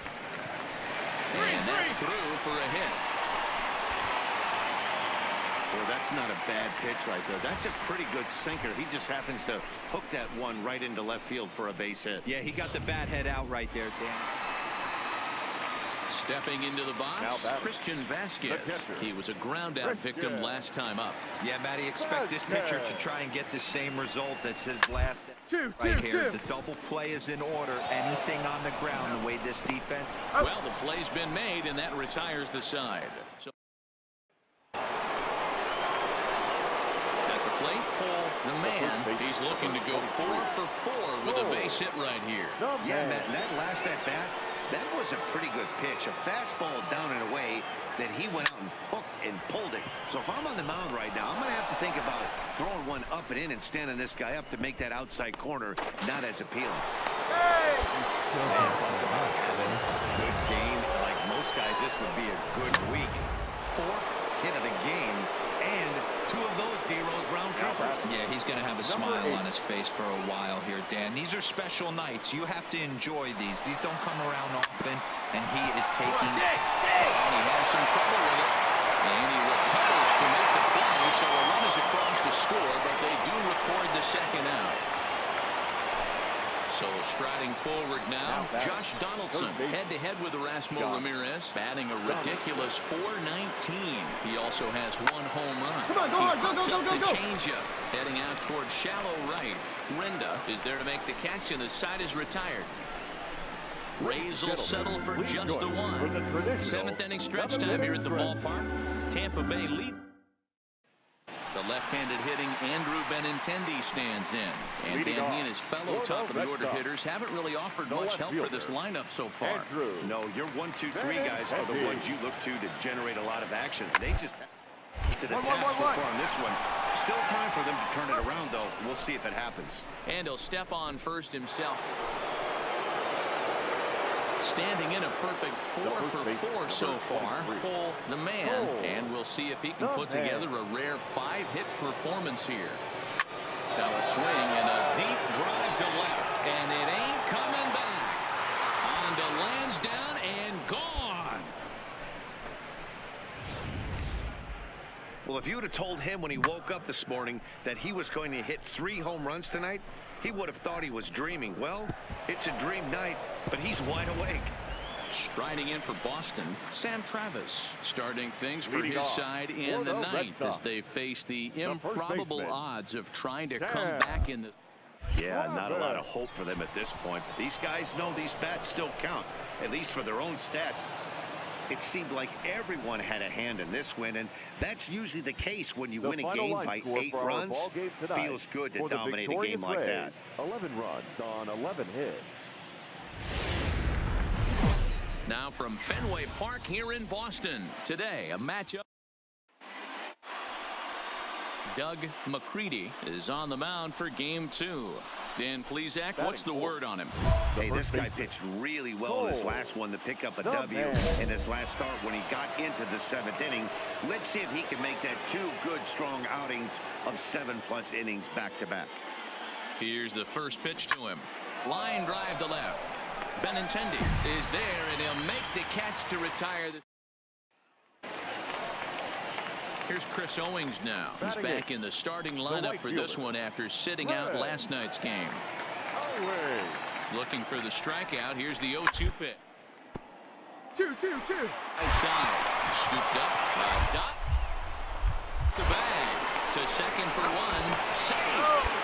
Speaker 2: And that's through for a hit.
Speaker 4: Well, that's not a bad pitch right there. That's a pretty good sinker. He just happens to hook that one right into left field for a base hit.
Speaker 3: Yeah, he got the bat head out right there, Dan.
Speaker 2: Stepping into the box, Christian Vasquez. He was a ground-out victim last time up.
Speaker 3: Yeah, Matty, expect this pitcher to try and get the same result as his last right here. The double play is in order. Anything on the ground, the way this defense...
Speaker 2: Well, the play's been made, and that retires the side. So at the plate, the man, he's looking to go 4 for 4 with a base hit right here.
Speaker 4: Yeah, Matt, that last at-bat, that was a pretty good pitch. A fastball down and away that he went out and hooked and pulled it. So if I'm on the mound right now, I'm going to have to think about throwing one up and in and standing this guy up to make that outside corner not as appealing.
Speaker 3: Good game. Like most guys, this would be a good week.
Speaker 4: 4th hit of the game, and 2 of those D-Rose round trippers.
Speaker 3: Yeah, he's going to have a smile on his face for a while here, Dan. These are special nights. You have to enjoy these. These don't come around often, and he is taking...
Speaker 2: And he has some trouble with it. And he recovers to make the play, so a run is across to score, but they do record the second out. So striding forward now, Josh Donaldson head-to-head with Erasmo Ramirez, batting a ridiculous .419. He also has 1 home run.
Speaker 9: Come on, go hard, go, go, go, go, go.
Speaker 2: Changeup heading out towards shallow right. Rinda is there to make the catch, and the side is retired. Rays will settle for just the 1. 7th inning stretch time here at the ballpark. Tampa Bay lead. The left-handed hitting Andrew Benintendi stands in. And Dan, he and his fellow top-of-the-order hitters haven't really offered much help for this lineup so far.
Speaker 4: No, your 1, 2, 3 guys are the ones you look to generate a lot of action. They just to the task so far on this one. Still time for them to turn it around, though. We'll see if it happens.
Speaker 2: And he'll step on first himself. Standing in a perfect 4 for 4 so far. Cole, the man, and we'll see if he can put together a rare 5-hit performance here. Now a swing and a deep drive to left, and it ain't coming back. On to Lansdowne and gone.
Speaker 4: Well, if you would have told him when he woke up this morning that he was going to hit 3 home runs tonight, he would have thought he was dreaming. Well, it's a dream night, but he's wide awake.
Speaker 2: Striding in for Boston, Sam Travis starting things for his side in the 9th as they face the improbable odds of trying to come back in the...
Speaker 4: Yeah, not a lot of hope for them at this point. But these guys know these bats still count, at least for their own stats. It seemed like everyone had a hand in this win, and that's usually the case when you win a game by 8 runs. Feels good to dominate a game like that.
Speaker 5: 11 runs on 11 hits.
Speaker 2: Now from Fenway Park here in Boston. Today, a matchup. Doug McCready is on the mound for game 2. Dan Plesac, what's the word on him?
Speaker 4: Hey, this guy pitched really well in his last one to pick up a W in his last start when he got into the 7th inning. Let's see if he can make that 2 good, strong outings of 7+ innings back-to-back.
Speaker 2: Here's the first pitch to him. Line drive to left. Benintendi is there, and he'll make the catch to retire. Here's Chris Owings now. He's back in the starting lineup for this one after sitting out last night's game. Looking for the strikeout. Here's the 0-2 pitch.
Speaker 7: 2-2-2.
Speaker 2: Right side. Scooped up by Dot. The bag. To second for 1. Save.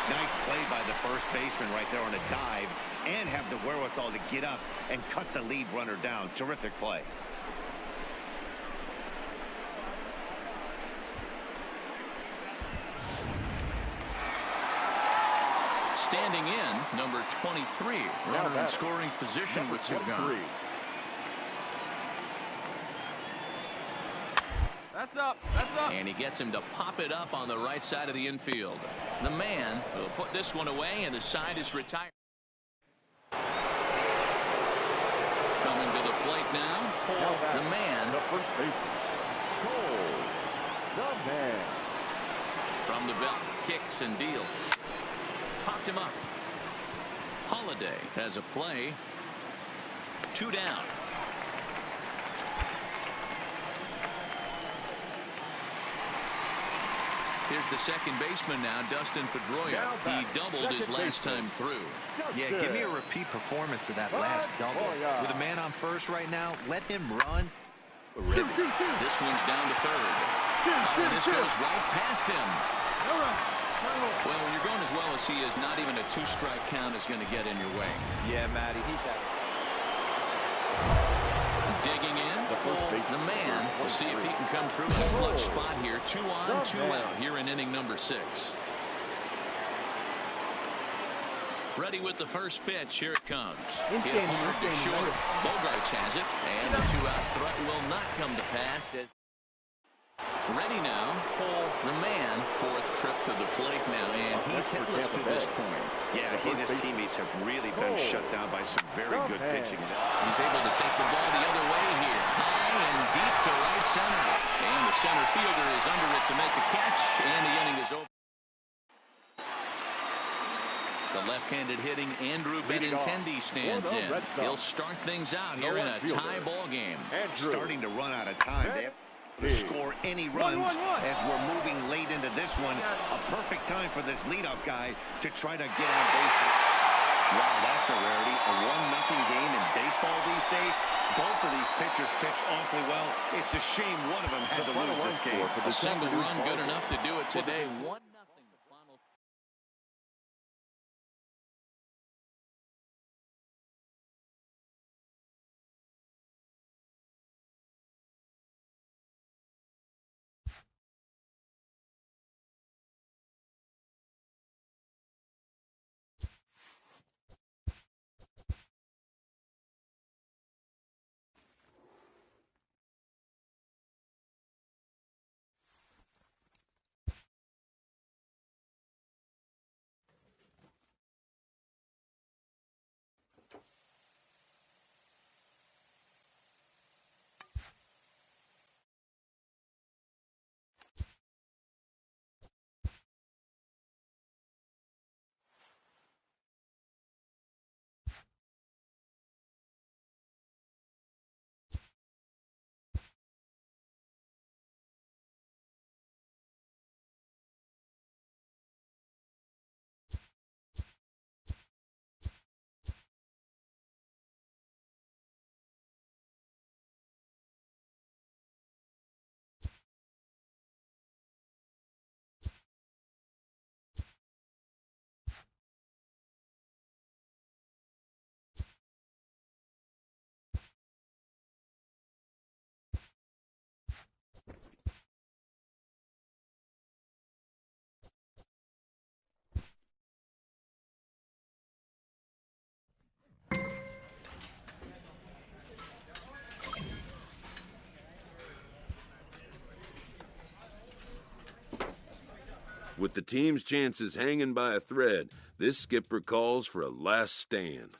Speaker 4: Nice play by the first baseman right there on a dive, and have the wherewithal to get up and cut the lead runner down. Terrific play.
Speaker 2: Standing in, number 23, runner in scoring position with 2 gone.
Speaker 7: That's up. That's up.
Speaker 2: And he gets him to pop it up on the right side of the infield. The man will put this one away, and the side is retired. Coming to the plate now, the man.
Speaker 5: The first baseman. Cole, the man.
Speaker 2: From the belt, kicks and deals. Popped him up. Holiday has a play. 2 down. Here's the second baseman now, Dustin Pedroia. He doubled his last time through.
Speaker 3: Yeah, give me a repeat performance of that last double. With a man on first right now, let him run.
Speaker 2: This one's down to third. And this goes right past him. Well, when you're going as well as he is, not even a 2-strike count is going to get in your way.
Speaker 3: Yeah, Matty, he's got it.
Speaker 2: Digging in, the man. We'll see if he can come through in a clutch spot here. 2 on, 2 out here in inning number 6. Ready with the first pitch. Here it comes. Hit hard to short. Bogarts has it, and the 2-out threat will not come to pass. Ready now, the man. 4th trip to the plate now, and he's hitless to this point.
Speaker 4: Yeah, he and his teammates have really been shut down by some very good pitching.
Speaker 2: He's able to take the ball the other way here. High and deep to right center. And the center fielder is under it to make the catch, and the inning is over. The left-handed hitting Andrew Benintendi stands in. He'll start things out here in a tie ball game.
Speaker 4: Starting to run out of time. They have to score any runs as we're moving late into this one. A perfect time for this leadoff guy to try to get on base. Wow, that's a rarity. A 1-0 game in baseball these days. Both of these pitchers pitched awfully well. It's a shame one of them had to lose this game.
Speaker 2: A single run good enough to do it today. 1
Speaker 1: With the team's chances hanging by a thread, this skipper calls for a last stand.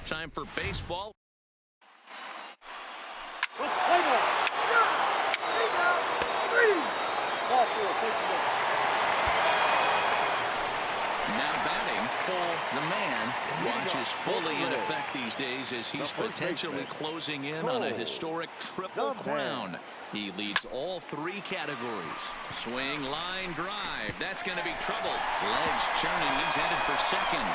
Speaker 2: Time for baseball. Now batting, Cole, the man, watches fully in effect these days as he's potentially closing in on a historic triple crown. He leads all three categories. Swing, line, drive. That's going to be trouble. Legs churning. He's headed for second.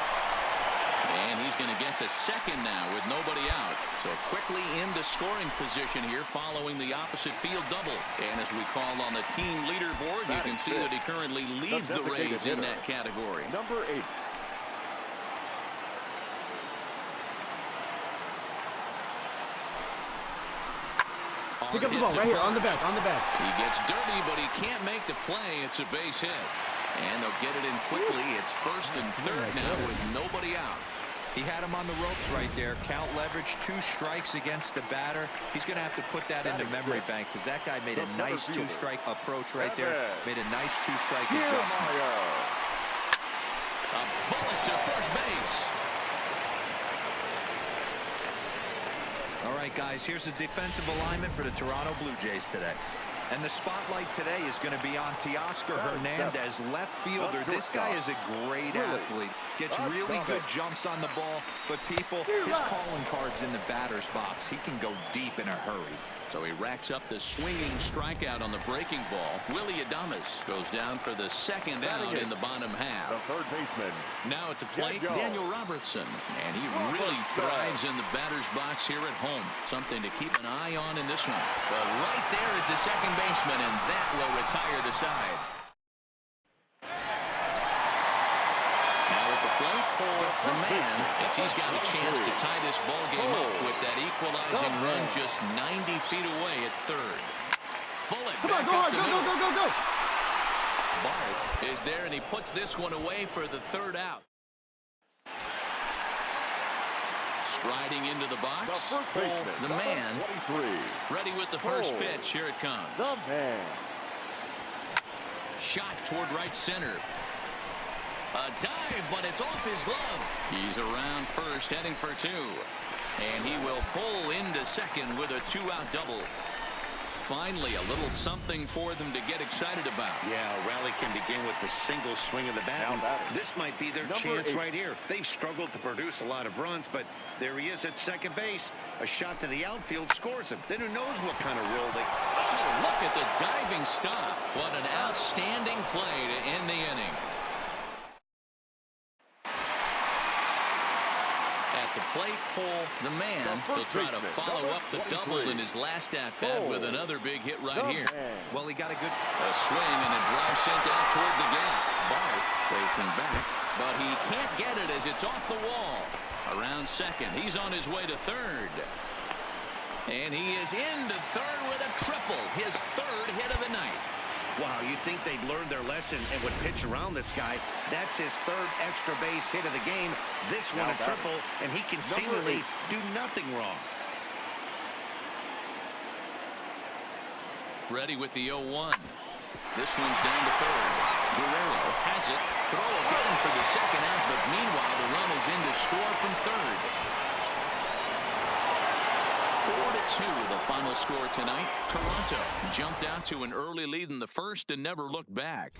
Speaker 2: And he's going to get to second now with nobody out. So quickly into scoring position here following the opposite field double. And as we call on the team leaderboard, you can see that he currently leads the Rays in that category.
Speaker 5: Number 8.
Speaker 9: Pick up the ball right here, on the back, on the back.
Speaker 2: He gets dirty, but he can't make the play. It's a base hit. And they'll get it in quickly. It's first and third now with nobody out.
Speaker 3: He had him on the ropes right there. Count leverage, 2 strikes against the batter. He's going to have to put that into memory bank because that guy made a nice 2-strike approach right there. Made a nice 2-strike adjustment.
Speaker 2: A bullet to first base.
Speaker 3: All right, guys, here's the defensive alignment for the Toronto Blue Jays today. And the spotlight today is going to be on Teoscar Hernandez, left fielder. This guy is a great athlete. Gets really good jumps on the ball. But people, his calling card's in the batter's box. He can go deep in a hurry.
Speaker 2: So he racks up the swinging strikeout on the breaking ball. Willie Adames goes down for the second out in the bottom half.
Speaker 5: The third baseman.
Speaker 2: Now at the plate, Daniel Robertson. And he really thrives in the batter's box here at home. Something to keep an eye on in this one. But right there is the second baseman, and that will retire the side. Now at the plate, the man, as he's got a chance to tie this ball game up with that equalizing run just 90 feet away at third. Bullet.
Speaker 9: Come on, go hard, go.
Speaker 2: Bart is there, and he puts this one away for the third out. Striding into the box, the man, ready with the first pitch. Here it comes.
Speaker 5: The man.
Speaker 2: Shot toward right center. A dive, but it's off his glove. He's around first, heading for 2. And he will pull into second with a 2-out double. Finally, a little something for them to get excited about.
Speaker 4: Yeah, a rally can begin with the single swing of the bat. This might be their chance right here. They've struggled to produce a lot of runs, but there he is at second base. A shot to the outfield scores him. Then who knows what kind of role they...
Speaker 2: Oh, look at the diving stop. What an outstanding play to end the inning. The plate for the man. He'll try to follow up the double in his last at-bat with another big hit right here.
Speaker 3: Well, he got a good...
Speaker 2: A swing and a drive sent out toward the gap. Bart racing back, but he can't get it as it's off the wall. Around second. He's on his way to third. And he is into third with a triple. His third hit of the night.
Speaker 4: Wow, you'd think they'd learned their lesson and would pitch around this guy. That's his third extra base hit of the game. This one a triple, and he can seemingly do nothing wrong.
Speaker 2: Ready with the 0-1. This one's down to third. Guerrero has it. Throw a button for the second out, but meanwhile the run is in to score from third. 4-2 the final score tonight. Toronto jumped out to an early lead in the first and never looked back.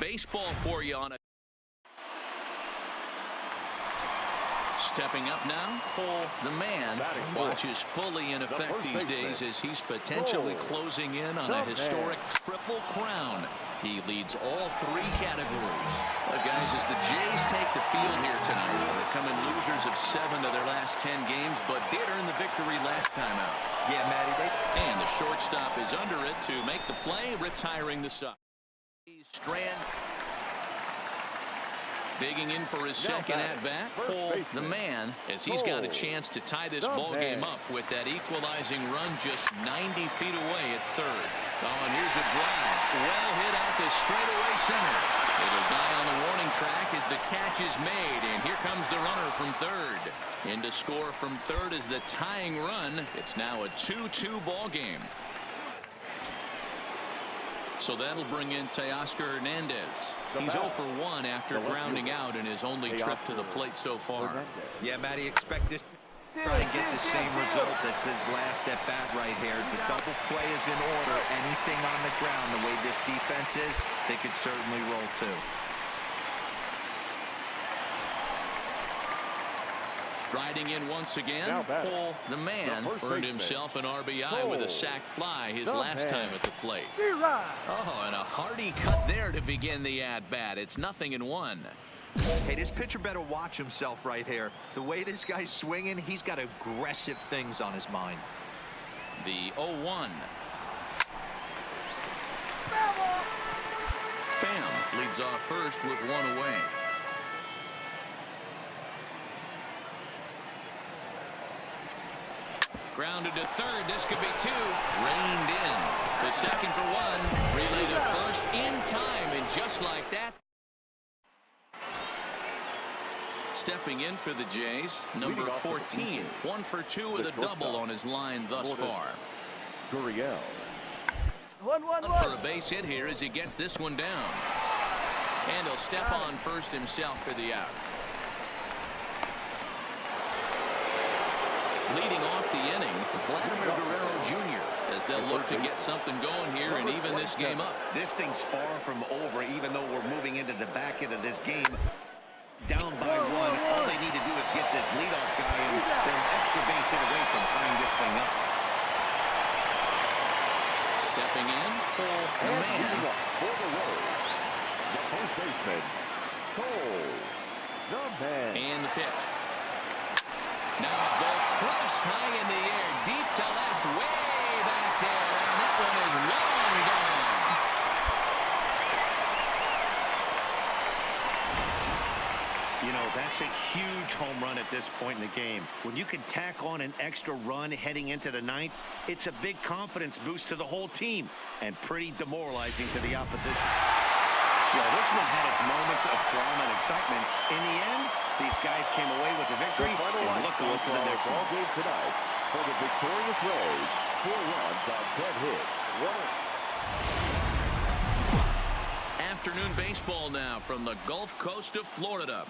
Speaker 2: Baseball for you on a Stepping up now, Cole, the man, watches fully in effect these days as he's potentially closing in on a historic triple crown. He leads all 3 categories. Guys, as the Jays take the field here tonight, they're coming losers of 7 of their last 10 games, but did earn the victory last time out.
Speaker 3: Yeah, Matty.
Speaker 2: And the shortstop is under it to make the play, retiring the side. Strand digging in for his second at-bat, Cole, the man, as he's got a chance to tie this ball game up with that equalizing run just 90 feet away at third. Oh, and here's a drive. Well hit out to straightaway center. It'll die on the warning track as the catch is made, and here comes the runner from third. In to score from third is the tying run. It's now a 2-2 ball game. So that'll bring in Teoscar Hernandez. He's 0 for 1 after grounding out in his only trip to the plate so far.
Speaker 3: Yeah, Matty, expect this to try and get the same result as his last at bat right here. The double play is in order. Anything on the ground, the way this defense is, they could certainly roll too.
Speaker 2: Striding in once again, Cole, the man, earned himself an RBI with a sac fly his last time at the plate. Oh, and a hearty cut there to begin the at-bat. It's 0-1.
Speaker 3: Hey, this pitcher better watch himself right here. The way this guy's swinging, he's got aggressive things on his mind.
Speaker 2: The 0-1. Pham leads off first with 1 away. Grounded to third. This could be 2. Reined in. The second for 1. Relay to first in time. And just like that. Stepping in for the Jays, number 14. 1 for 2 with a double on his line thus far.
Speaker 5: Gurriel.
Speaker 2: For a base hit here as he gets this one down. And he'll step on first himself for the out. Leading off the inning, Vladimir Guerrero Jr. as they'll look to get something going here and even this game up.
Speaker 4: This thing's far from over, even though we're moving into the back end of this game. Down by 1, all they need to do is get this leadoff guy, and they're an extra base hit away from tying this thing up.
Speaker 2: Stepping in, Cole, the man.
Speaker 5: For the Rose, the first baseman, Cole, the man.
Speaker 2: And the pitch. Now a ball crossed high in the air, deep to left, way back there, and that one is long gone.
Speaker 4: You know, that's a huge home run at this point in the game. When you can tack on an extra run heading into the 9th, it's a big confidence boost to the whole team and pretty demoralizing to the opposition. Well, this one had its moments of drama and excitement. In the end, these guys came away with the victory and look on to the next
Speaker 5: ball game tonight for the victorious Rays. 4 runs on 10 hits.
Speaker 2: Afternoon baseball now from the Gulf Coast of Florida.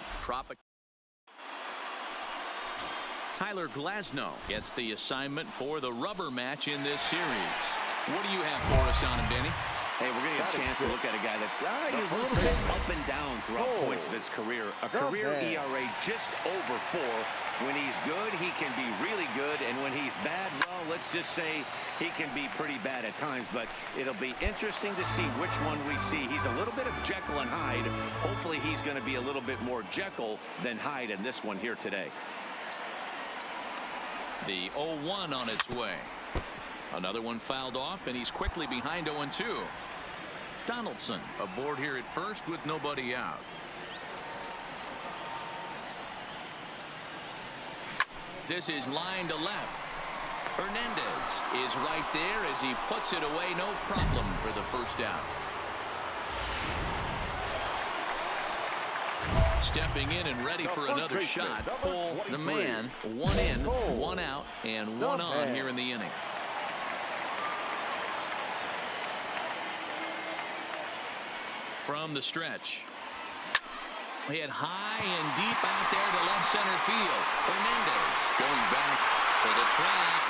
Speaker 2: Tyler Glasnow gets the assignment for the rubber match in this series. What do you have for us on him, Danny?
Speaker 4: Hey, we're going to get a chance to look at a guy that he's a little bit up and down throughout points of his career. A career ERA just over 4. When he's good, he can be really good. And when he's bad, well, let's just say he can be pretty bad at times. But it'll be interesting to see which one we see. He's a little bit of Jekyll and Hyde. Hopefully he's going to be a little bit more Jekyll than Hyde in this one here today.
Speaker 2: The 0-1 on its way. Another one fouled off, and he's quickly behind 0-2. Donaldson aboard here at first with nobody out. This is line to left. Hernandez is right there as he puts it away, no problem for the first out. Stepping in and ready for another shot. Cole, the man, 1 in, 1 out, and 1 on here in the inning. From the stretch. Hit high and deep out there to left center field. Hernandez going back for the track.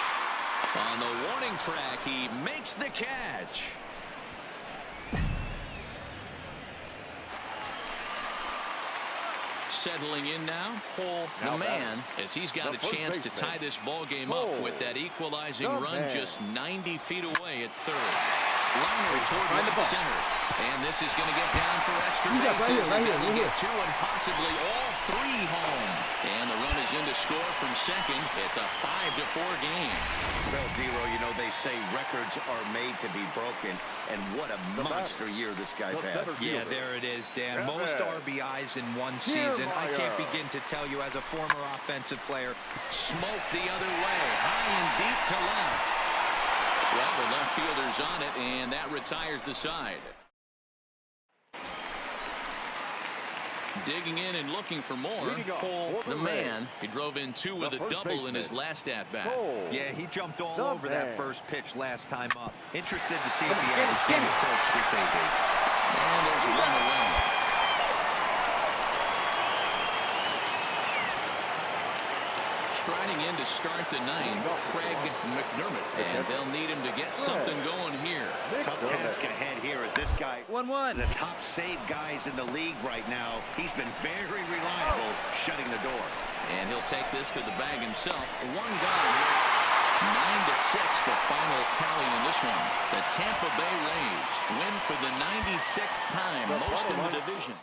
Speaker 2: On the warning track, he makes the catch. settling in now. Cole, the man, as he's got a chance to tie this ball game up with that equalizing run just 90 feet away at third. Liner toward right center. And this is going to get down for extra bases. Right here. Two and possibly all three home. And the run is in to score from second. It's a 5-4 game.
Speaker 4: Well, Dero, you know, they say records are made to be broken. And what a monster year this guy's had.
Speaker 3: Yeah, there it is, Dan. Most RBIs in one season. I can't begin to tell you as a former offensive player.
Speaker 2: Smoked the other way. High and deep to left. Well, the left fielder's on it, and that retires the side. Digging in and looking for more. Cole, the man, he drove in two with a double in his last at-bat.
Speaker 3: Yeah, he jumped all over that first pitch last time up. Interested to see if he has the same approach this AB.
Speaker 2: And there's one away. Striding in to start the ninth, Craig McDermott, and they'll need him to get something going here.
Speaker 4: Tough task ahead here as this guy,
Speaker 3: 1-1.
Speaker 4: the top save guys in the league right now. He's been very reliable shutting the door.
Speaker 2: And he'll take this to the bag himself. One gone. 9-6 the final tally in this one. The Tampa Bay Rays win for the 96th time, most in the division.